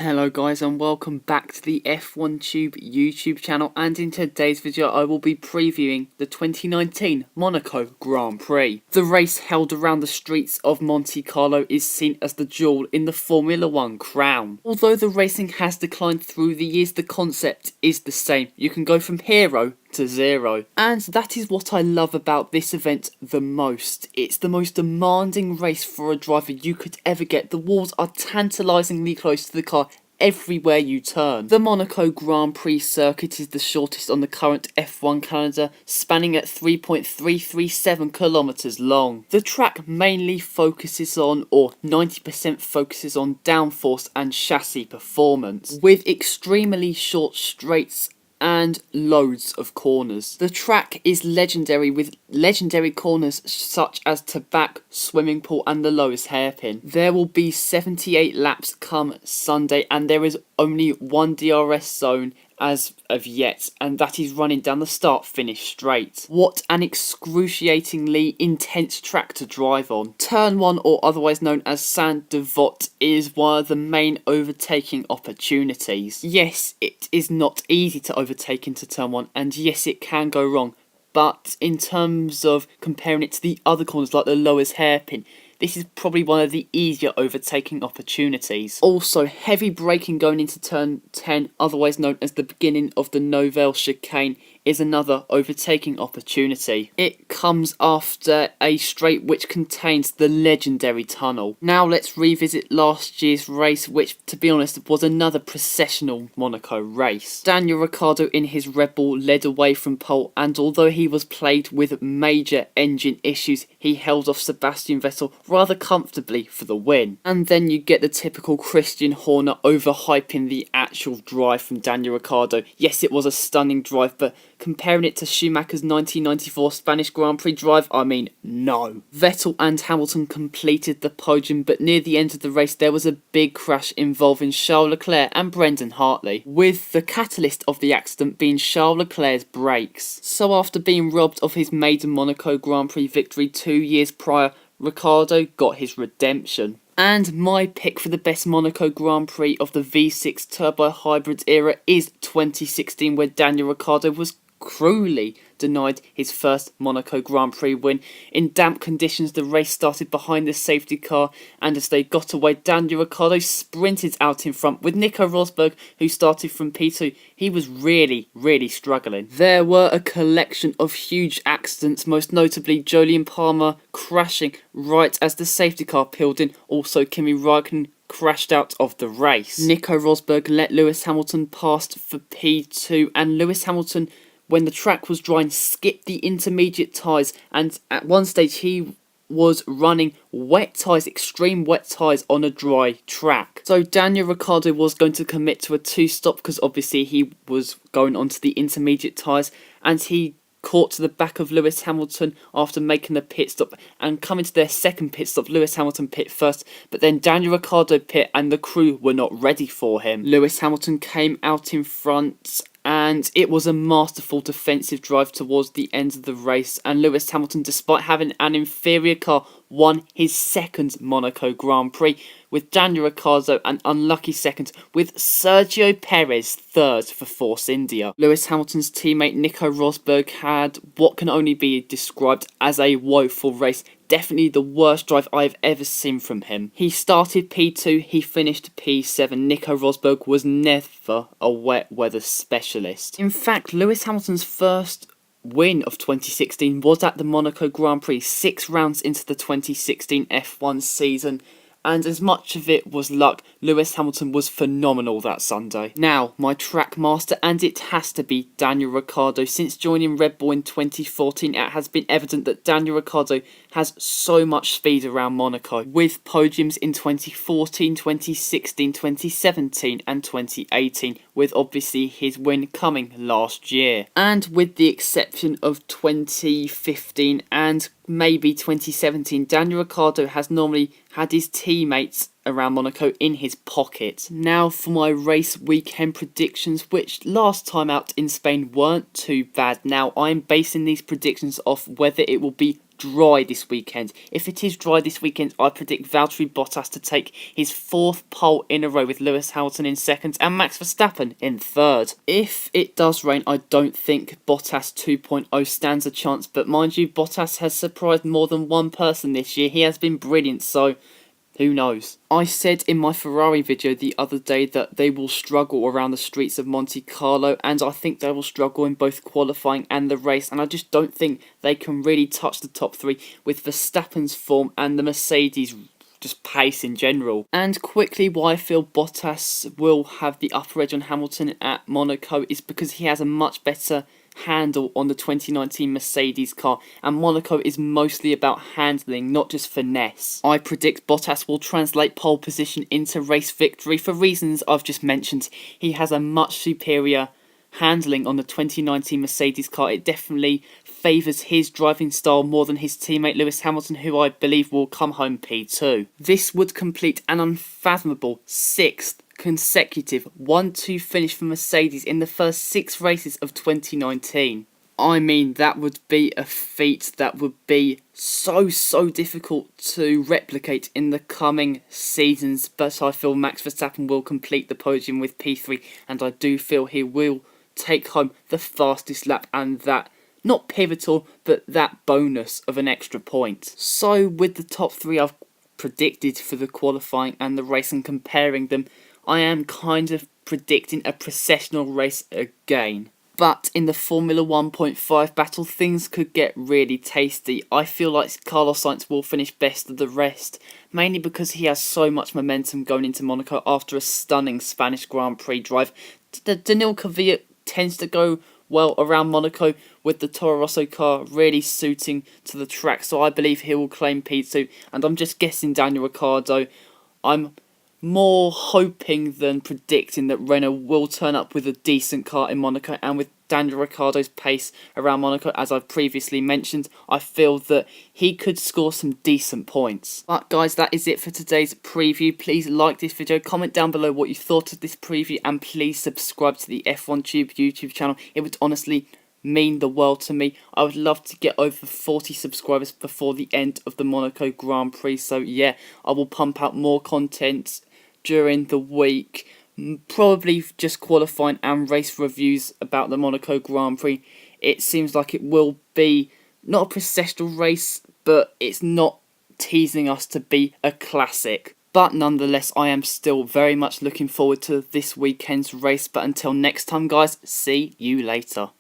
Hello guys and welcome back to the F1 Tube YouTube channel, and in today's video I will be previewing the 2019 Monaco Grand Prix. The race held around the streets of Monte Carlo is seen as the jewel in the Formula 1 crown. Although the racing has declined through the years, the concept is the same. You can go from hero to zero. And that is what I love about this event the most. It's the most demanding race for a driver you could ever get. The walls are tantalisingly close to the car everywhere you turn. The Monaco Grand Prix circuit is the shortest on the current F1 calendar, spanning at 3.337 kilometers long. The track mainly focuses on, or 90% focuses on, downforce and chassis performance, with extremely short straights and loads of corners. The track is legendary, with legendary corners such as Tabac, Swimming Pool and the lowest hairpin. There will be 78 laps come Sunday, and there is only one DRS zone as of yet, and that is running down the start-finish straight. What an excruciatingly intense track to drive on. Turn 1, or otherwise known as Saint-Devote, is one of the main overtaking opportunities. Yes, it is not easy to overtake into Turn 1, and yes, it can go wrong, but in terms of comparing it to the other corners like the lowest hairpin, this is probably one of the easier overtaking opportunities. Also, heavy braking going into turn 10, otherwise known as the beginning of the Nouvelle chicane, is another overtaking opportunity. It comes after a straight which contains the legendary tunnel. Now let's revisit last year's race, which, to be honest, was another processional Monaco race. Daniel Ricciardo in his Red Bull led away from pole, and although he was plagued with major engine issues, he held off Sebastian Vettel rather comfortably for the win. And then you get the typical Christian Horner overhyping the actual drive from Daniel Ricciardo. Yes, it was a stunning drive, but comparing it to Schumacher's 1994 Spanish Grand Prix drive, I mean, no. Vettel and Hamilton completed the podium, but near the end of the race there was a big crash involving Charles Leclerc and Brendan Hartley, with the catalyst of the accident being Charles Leclerc's brakes. So after being robbed of his maiden Monaco Grand Prix victory 2 years prior, Ricciardo got his redemption. And my pick for the best Monaco Grand Prix of the V6 turbo hybrid era is 2016, where Daniel Ricciardo was cruelly denied his first Monaco Grand Prix win. In damp conditions, the race started behind the safety car, and as they got away, Daniel Ricciardo sprinted out in front with Nico Rosberg, who started from P2. He was really struggling. There were a collection of huge accidents, most notably Jolyon Palmer crashing right as the safety car peeled in. Also, Kimi Raikkonen crashed out of the race. Nico Rosberg let Lewis Hamilton pass for P2, and Lewis Hamilton, when the track was drying, skipped the intermediate tyres, and at one stage he was running wet tyres, extreme wet tyres on a dry track. So Daniel Ricciardo was going to commit to a 2-stop because obviously he was going onto the intermediate tyres, and he caught to the back of Lewis Hamilton after making the pit stop, and coming to their second pit stop, Lewis Hamilton pit first, but then Daniel Ricciardo pit and the crew were not ready for him. Lewis Hamilton came out in front, and it was a masterful defensive drive towards the end of the race, and Lewis Hamilton, despite having an inferior car, won his second Monaco Grand Prix, with Daniel Ricciardo an unlucky second, with Sergio Perez third for Force India. Lewis Hamilton's teammate Nico Rosberg had what can only be described as a woeful race. Definitely the worst drive I've ever seen from him. He started P2, he finished P7. Nico Rosberg was never a wet weather specialist. In fact, Lewis Hamilton's first win of 2016 was at the Monaco Grand Prix, 6 rounds into the 2016 F1 season. And as much of it was luck, Lewis Hamilton was phenomenal that Sunday. Now, my track master, and it has to be Daniel Ricciardo. Since joining Red Bull in 2014, it has been evident that Daniel Ricciardo has so much speed around Monaco, with podiums in 2014, 2016, 2017 and 2018, with obviously his win coming last year. And with the exception of 2015 and maybe 2017, Daniel Ricciardo has normally had his teammates around Monaco in his pocket. Now for my race weekend predictions, which last time out in Spain weren't too bad. Now I'm basing these predictions off whether it will be dry this weekend. If it is dry this weekend, I predict Valtteri Bottas to take his 4th pole in a row with Lewis Hamilton in 2nd and Max Verstappen in 3rd. If it does rain, I don't think Bottas 2.0 stands a chance, but mind you, Bottas has surprised more than one person this year. He has been brilliant, so who knows? I said in my Ferrari video the other day that they will struggle around the streets of Monte Carlo, and I think they will struggle in both qualifying and the race, and I just don't think they can really touch the top 3 with Verstappen's form and the Mercedes just pace in general. And quickly, why I feel Bottas will have the upper edge on Hamilton at Monaco is because he has a much better handle on the 2019 Mercedes car, and Monaco is mostly about handling, not just finesse. I predict Bottas will translate pole position into race victory for reasons I've just mentioned. He has a much superior handling on the 2019 Mercedes car. It definitely favours his driving style more than his teammate Lewis Hamilton, who I believe will come home P2. This would complete an unfathomable 6th consecutive 1-2 finish for Mercedes in the first 6 races of 2019. I mean, that would be a feat that would be so difficult to replicate in the coming seasons, but I feel Max Verstappen will complete the podium with P3, and I do feel he will take home the fastest lap and that, not pivotal, but that bonus of an extra point. So with the top 3 I've predicted for the qualifying and the race and comparing them, I am kind of predicting a processional race again. But in the Formula 1.5 battle, things could get really tasty. I feel like Carlos Sainz will finish best of the rest, mainly because he has so much momentum going into Monaco after a stunning Spanish Grand Prix drive. Daniil Kvyat tends to go well around Monaco with the Toro Rosso car really suiting to the track, so I believe he will claim P2, and I'm just guessing Daniel Ricciardo. I'm more hoping than predicting that Renault will turn up with a decent car in Monaco, and with Daniel Ricciardo's pace around Monaco, as I've previously mentioned, I feel that he could score some decent points. But guys, that is it for today's preview. Please like this video, comment down below what you thought of this preview, and please subscribe to the F1 Tube YouTube channel. It would honestly mean the world to me. I would love to get over 40 subscribers before the end of the Monaco Grand Prix, so yeah, I will pump out more content during the week, probably just qualifying and race reviews about the Monaco Grand Prix. It seems like it will be not a processional race, but it's not teasing us to be a classic. But nonetheless, I am still very much looking forward to this weekend's race. But until next time, guys, see you later.